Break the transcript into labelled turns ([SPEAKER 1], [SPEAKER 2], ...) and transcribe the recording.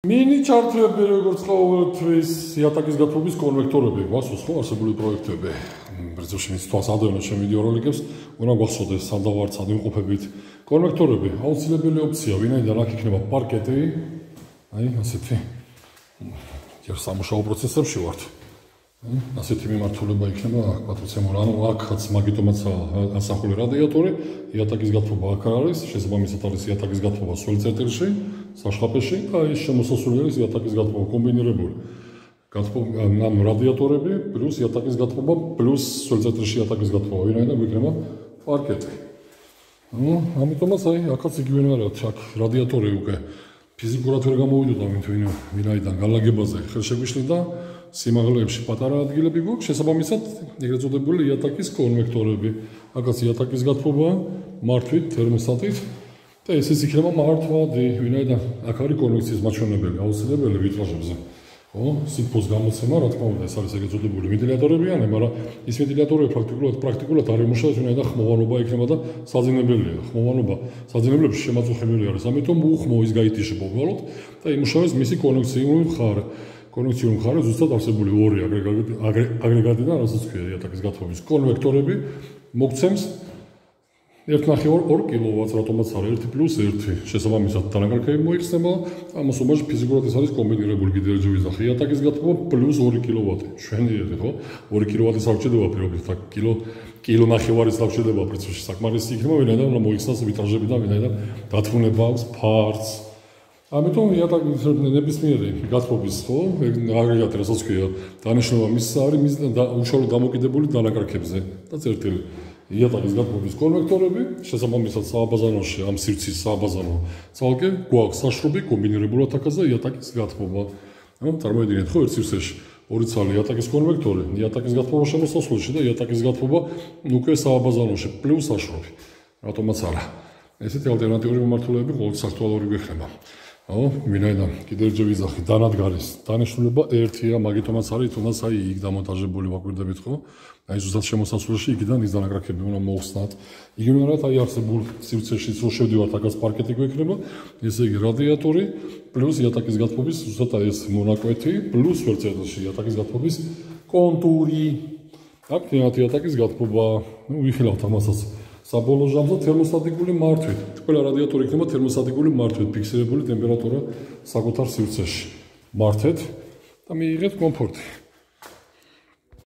[SPEAKER 1] Mini ჩართვები როგორც ყოველთვის იატაკის გათბობის კონვექტორები გვასოს ხო არსებული პროექტები. ბრძოლაში მის თვალს ადევნო ჩემ ვიდეოროლიკებს უნდა გვახსოვდეს სანდავარც ადმყოფებით კონვექტორები აუცილებელი ოფცია ვინაიდან აქ იქნება პარკეტი აი ასეთი ჯერ სამუშაო პროცესებში ვართ ასეთი მიმართულება იქნება აქ პატრიცემურ ანუ აქაც მაგიტომაც ასახული რადიატორი იატაკის გათბობა აქ არის შესაბამისად არის იატაკის გათბობა სულ წერტილში საშხაპეში და ის შემოსასვლელი არის იატაკის გათბობა კომბინირებული გათბობა ამ რადიატორები პლუს იატაკის გათბობა პლუს სულ წერტილში იატაკის გათბობა ვინაიდან გვიქნება პარკეტი ამიტომაც აი აქაც იგივე არის აქ რადიატორი უკვე ფიზიკურად ვერ გამოვიდოდა ვინაიდან განლაგებაზე ხელშეგვიშლიდა სიმაღლეებში პატარა ადგილები გვაქვს შესაბამისად ეგრეთ წოდებული იატაკის კონვექტორები აქაც იატაკის გათბობა მართვით თერმოსტატით და ესეც იქნება მართვადი ვინაიდან აქ არის კონვექციის მაჩვენებელი აუცილებელი ვიტრაჟებზე ხო სითბოს გამოცემა რა თქმა უნდა ეს არის ეგრეთ წოდებული ვენტილატორებიანი მაგრამ ის ვენტილატორები პრაქტიკულად არ იმუშავებს ვინაიდან ხმოვანობა იქნება და საძინებელია ხმოვანობა საძინებლებში შემაწუხებელი არის ამიტომ უხმო ის გაითიშება უბრალოდ და იმუშავებს მისი კონვექციური მხარე კონვექციური მხარე ზუსტად არსებული ორი აგრეგატიდან რასაც ქვია იატაკის გათბობის კონვექტორები მოგცემს 1.2 კილოვატს რატომაც არის 1+1 შესაბამისად დანაკარგები მოიხსნება ამას უმაში ფიზიკურად ეს არის კომბინირებული კიდევ ვიზახი იატაკის გათბობა პლუს 2 კილოვატი ჩვენიერი ხო 2 კილოვატის არ გჭირდება პირობითად კილო ნახევარის არ გჭირდება პრინციპში საკმარისი იქნება ვინაიდან უნდა მოიხსნას ვიტრაჟები და ვინაიდან დათმუნება აქვს ფარც ამიტომ იატაკის ნებისმიერი გათბობის ხო აგრეგატი რასაც ქვია დანიშნულება მის არის მის უშუალოდ დამოკიდებული დანაკარგებზე და წერტილი იატაკის გათბობის კონვექტორები შესაბამისად სააბაზანოში ამ სივრცის სააბაზანო ცალკე გვაქვს საშრობი კომბინირებულად აქაზე იატაკის გათბობა წარმოიდგინეთ ხო ერთ სივრცეში ორი ცალი იატაკის კონვექტორი იატაკის გათბობა შემოსასვლელში და იატაკის გათბობა უკვე სააბაზანოში პლუს საშრობი რატომაც არა ესეთი ალტერნატიული მიმართულებები ყოველთვის აქტუალური გვექნება ხო ვინაიდან კიდევ ჯერ ვიზახი დანადგარის დანიშნულება ერთია მაგიტომაც არის თუნდაც აი იქ დამონტაჟებული ვაკვირდებით ხო აი ზუსტად შემოსასვლელში იქიდან ის დანაკარგები უნდა მოხსნათ იგივე რა აი არსებულ სივრცეში რო შევდივართ აქაც პარკეტი გვექნება ესე იგი რადიატორი პლუს იატაკის გათბობის ზუსტად აი ეს მონაკვეთი პლუს ვერწერტილში იატაკის გათბობის კონტური აქ იატაკის გათბობა ნუ ვიხილავთ ამასაც საბოლოო ჟამზე თერმოსტატიკური მართვით. ყველა რადიატორი იქნება თერმოსტატიკური მართვით, ფიქსირებული ტემპერატურა საკუთარ სივრცეში. მართეთ და მიიღეთ კომფორტი.